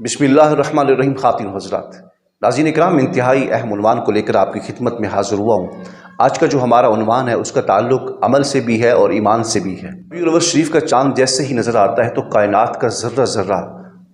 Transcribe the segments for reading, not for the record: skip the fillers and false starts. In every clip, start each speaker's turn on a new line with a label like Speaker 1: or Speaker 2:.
Speaker 1: बिस्मिल्लाहिर्रहमानिर्रहीम। ख़ातिन हज़रात, नाज़रीन इकराम, इंतहाई अहम उन्वान को लेकर आपकी खिदमत में हाज़िर हुआ हूँ। आज का जो हमारा उन्वान है उसका ताल्लुक़ अमल से भी है और ईमान से भी है। रबीउल अव्वल शरीफ का चाँद जैसे ही नज़र आता है तो कायनात का ज़र्रा ज़र्रा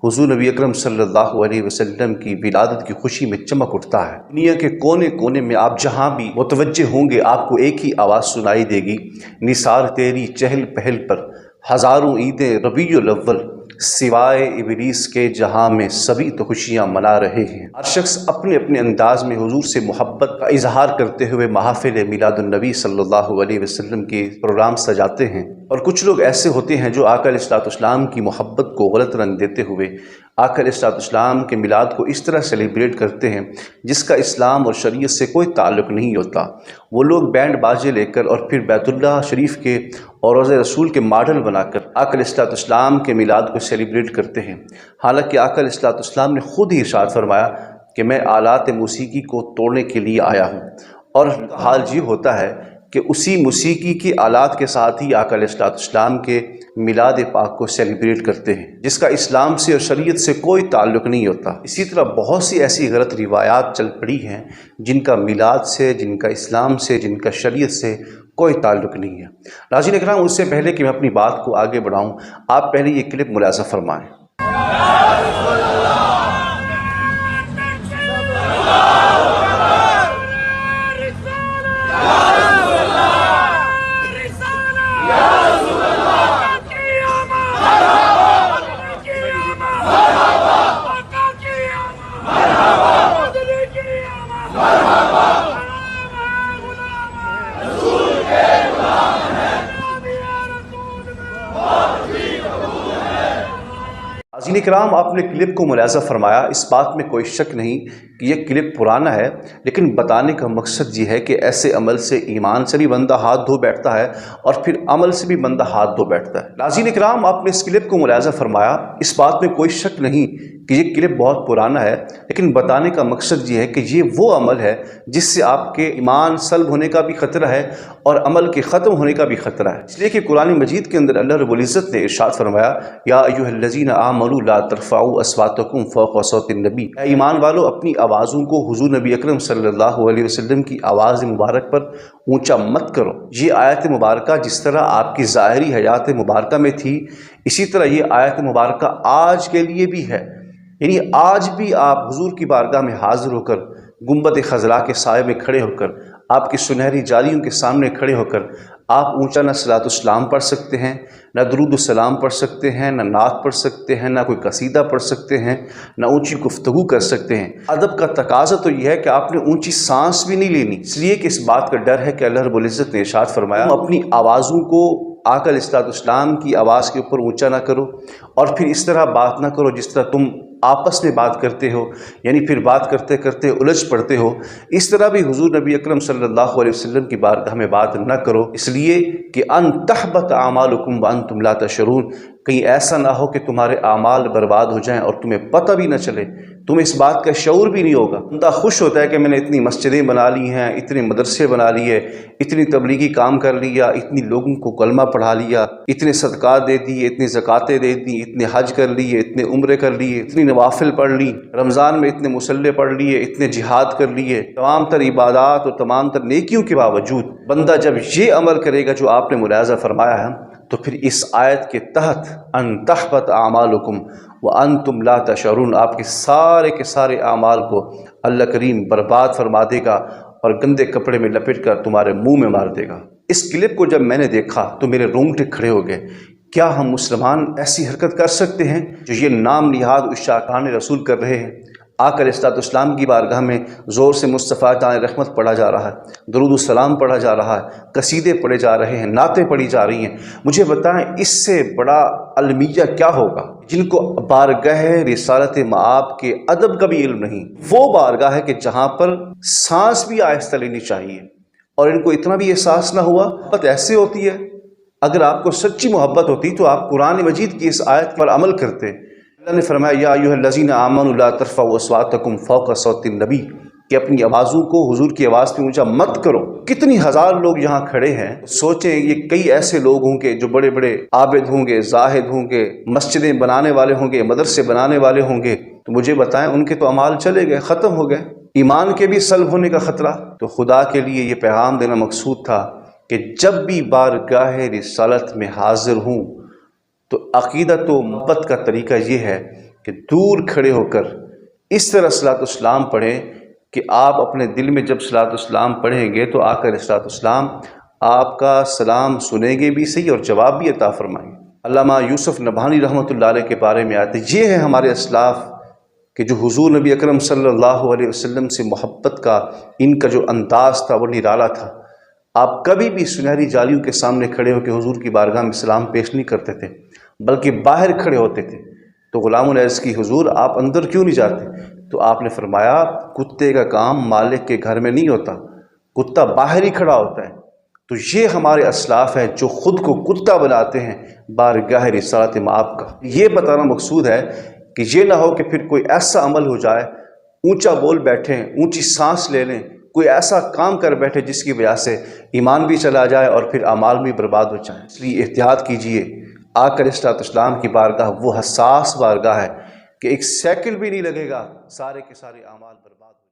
Speaker 1: हुज़ूर नबी अकरम सल्लल्लाहु अलैहि वसल्लम की विलादत की खुशी में चमक उठता है। दुनिया के कोने कोने में आप जहाँ भी मुतवज्जे होंगे आपको एक ही आवाज़ सुनाई देगी, निसार तेरी चहल पहल पर हज़ारों ईदें रबीउल अव्वल, सिवाय इबलीस के जहां में सभी तो खुशियां मना रहे हैं। हर शख्स अपने अपने अंदाज में हुजूर से मोहब्बत का इजहार करते हुए महफिल मिलादुन नबी सल्लल्लाहु अलैहि वसल्लम के प्रोग्राम सजाते हैं। और कुछ लोग ऐसे होते हैं जो आका अलैहिस्सलाम की मोहब्बत को गलत रंग देते हुए आका अलैहिस्सलाम के मिलाद को इस तरह सेलिब्रेट करते हैं जिसका इस्लाम और शरीयत से कोई ताल्लुक़ नहीं होता। वो लोग बैंड बाजे लेकर और फिर बैतुल्लाह शरीफ के और रोज़े रसूल के मॉडल बनाकर आका अलैहिस्सलाम के मिलाद को सेलिब्रेट करते हैं। हालांकि आका अलैहिस्सलाम ने खुद ही इरशाद फरमाया कि मैं आलात मौसीकी को तोड़ने के लिए आया हूँ, और हाल ये होता है कि उसी मौसीकी की आलात के साथ ही आका अलैहिस्सलाम के मिलाद पाक को सेलिब्रेट करते हैं जिसका इस्लाम से और शरीयत से कोई ताल्लुक़ नहीं होता। इसी तरह बहुत सी ऐसी गलत रिवायात चल पड़ी हैं जिनका मिलाद से, जिनका इस्लाम से, जिनका शरीयत से कोई ताल्लुक़ नहीं है। नाज़रीन इकराम, उससे पहले कि मैं अपनी बात को आगे बढ़ाऊँ, आप पहले ये क्लिप मुलाज़ा फरमाएँ। नाज़रीन इकराम, आपने क्लिप को मुलाज़ा फरमाया। इस बात में कोई शक नहीं कि यह क्लिप पुराना है, लेकिन बताने का मकसद ये है कि ऐसे अमल से ईमान से भी बंदा हाथ धो बैठता है और फिर अमल से भी बंदा हाथ धो बैठता है। नाज़रीन इकराम, आपने इस क्लिप को मुलाज़ा फरमाया। इस बात में कोई शक नहीं कि ये क्लिप बहुत पुराना है, लेकिन बताने का मकसद ये है कि ये वो अमल है जिससे आपके ईमान सल्ब होने का भी ख़तरा है और अमल के ख़त्म होने का भी ख़तरा है। इसलिए कि कुरान मजीद के अंदर अल्लाह रब्बुल इज़्ज़त ने इरशाद फरमाया, या अय्युहल्लज़ीना आमनू ला तरफ़अू अस्वातकुम फ़ौक़ सौतिन नबी, ईमान वालों अपनी आवाज़ों को हुज़ूर नबी अकरम सल्लल्लाहु अलैहि वसल्लम की आवाज़ मुबारक पर ऊंचा मत करो। ये आयत मुबारक जिस तरह आपकी ज़ाहिरी हयात मुबारक में थी, इसी तरह ये आयत मुबारक आज के लिए भी है। यानी आज भी आप हुजूर की बारगाह में हाजिर होकर गुंबद खज़रा के साए में खड़े होकर आपकी सुनहरी जालियों के सामने खड़े होकर आप ऊंचा न सलातुस्सलाम पढ़ सकते हैं, न दुरूदुस्सलाम पढ़ सकते हैं, न नात पढ़ सकते हैं, न कोई कसीदा पढ़ सकते हैं, न ऊंची गुफ्तगू कर सकते हैं। अदब का तकाजा तो यह है कि आपने ऊंची सांस भी नहीं लेनी, इसलिए कि इस बात का डर है कि अल्लाह रब्बुल इज़्ज़त ने इरशाद फरमाया, अपनी आवाज़ों को आका अलैहिस्सलाम की आवाज़ के ऊपर ऊंचा ना करो और फिर इस तरह बात ना करो जिस तरह तुम आपस में बात करते हो, यानी फिर बात करते करते उलझ पड़ते हो। इस तरह भी हुजूर नबी अकरम सल्लल्लाहु अलैहि वसल्लम की बारगाह में बात न करो, इसलिए कि अन तहबत आमालुकुम व अंतुम ला तशऊरून, कहीं ऐसा ना हो कि तुम्हारे आमाल बर्बाद हो जाएं और तुम्हें पता भी न चले, तुम्हें इस बात का शऊर भी नहीं होगा। बंदा खुश होता है कि मैंने इतनी मस्जिदें बना ली हैं, इतने मदरसे बना लिए, इतनी तबलीगी काम कर लिया, इतनी लोगों को कलमा पढ़ा लिया, इतने सदक़ात दे दिए, इतनी ज़कातें दे दी, इतने हज कर लिए, इतने उम्रे कर लिए, इतनी नवाफिल पढ़ ली, रमज़ान में इतने मुसल्ले पढ़ लिए, इतने जिहाद कर लिए, तमाम तर इबादात और तमाम तर नेकियों के बावजूद बंदा जब ये अमल करेगा जो आपने मुलाज़ा फरमाया है, तो फिर इस आयत के तहत अन तहबत आमालुकुम व अंतुम ला तशऊरून, आपके सारे के सारे आमाल को अल्लाह करीम बर्बाद फरमा देगा और गंदे कपड़े में लपेट कर तुम्हारे मुंह में मार देगा। इस क्लिप को जब मैंने देखा तो मेरे रोंगटे खड़े हो गए। क्या हम मुसलमान ऐसी हरकत कर सकते हैं जो ये नाम निहाद इश्शाकान रसूल कर रहे हैं? आका अलैहिस्सलाम की बारगाह में ज़ोर से मुस्तफ़ा जान रहमत पढ़ा जा रहा है, दुरूदुस्सलाम पढ़ा जा रहा है, कसीदे पढ़े जा रहे हैं, नातें पढ़ी जा रही हैं। मुझे बताएं इससे बड़ा अलमिया क्या होगा? जिनको बारगाह रिसालत माब के अदब का भी इल्म नहीं, वो बारगाह है कि जहाँ पर सांस भी आहिस्ता लेनी चाहिए, और इनको इतना भी एहसास ना हुआ। बात ऐसे होती है, अगर आपको सच्ची मोहब्बत होती तो आप कुरान मजीद की इस आयत पर अमल करते। अल्लाह ने फरमाया, या अय्युहल्लज़ीना आमनू ला तरफ़अू अस्वातकुम फ़ौक़ सौतिन नबी, कि अपनी आवाज़ों को हुजूर की आवाज़ पे ऊंचा मत करो। कितनी हज़ार लोग यहाँ खड़े हैं, सोचें ये कई ऐसे लोग होंगे जो बड़े बड़े आबिद होंगे, जाहिद होंगे, मस्जिदें बनाने वाले होंगे, मदरसे बनाने वाले होंगे, تو مجھے بتائیں ان کے تو اعمال چلے گئے، ختم ہو گئے، ایمان کے بھی سلب ہونے کا خطرہ۔ تو خدا کے لیے یہ پیغام دینا مقصود تھا کہ جب بھی بارگاہ رسالت میں حاضر ہوں تو عقیدت و محبت کا طریقہ یہ ہے کہ دور کھڑے ہو کر اس طرح صلاۃ السلام پڑھیں کہ آپ اپنے دل میں جب صلاۃ السلام پڑھیں گے تو آقا صلاۃ السلام آپ کا سلام سنیں گے بھی صحیح اور جواب بھی عطا فرمائیں گے۔ علامہ یوسف نبہانی رحمۃ اللہ علیہ کے بارے میں آتے یہ ہے ہمارے اسلاف کہ جو حضور نبی اکرم صلی اللہ علیہ وسلم سے محبت کا ان کا جو انداز تھا وہ نرالا تھا۔ آپ کبھی بھی سنہری جالیوں کے سامنے کھڑے ہو کے حضور کی بارگاہ میں سلام پیش نہیں کرتے تھے، بلکہ باہر کھڑے ہوتے تھے۔ تو غلام نے عرض کی حضور آپ اندر کیوں نہیں جاتے؟ تو آپ نے فرمایا کتے کا کام مالک کے گھر میں نہیں ہوتا، کتا باہر ہی کھڑا ہوتا ہے۔ تو یہ ہمارے اسلاف ہیں جو خود کو کتا بناتے ہیں بارگاہ رسالت مآب کا۔ یہ بتانا مقصود ہے کہ یہ نہ ہو کہ پھر کوئی ایسا عمل ہو جائے، اونچا بول بیٹھیں، اونچی سانس لے لیں، کوئی ایسا کام کر بیٹھے جس کی وجہ سے ایمان بھی چلا جائے اور پھر اعمال بھی برباد ہو جائیں۔ اس لیے احتیاط کیجئے۔ آقا علیہ الصلوۃ والسلام کی بارگاہ وہ حساس بارگاہ ہے کہ ایک سیکنڈ بھی نہیں لگے گا، سارے کے سارے اعمال برباد ہو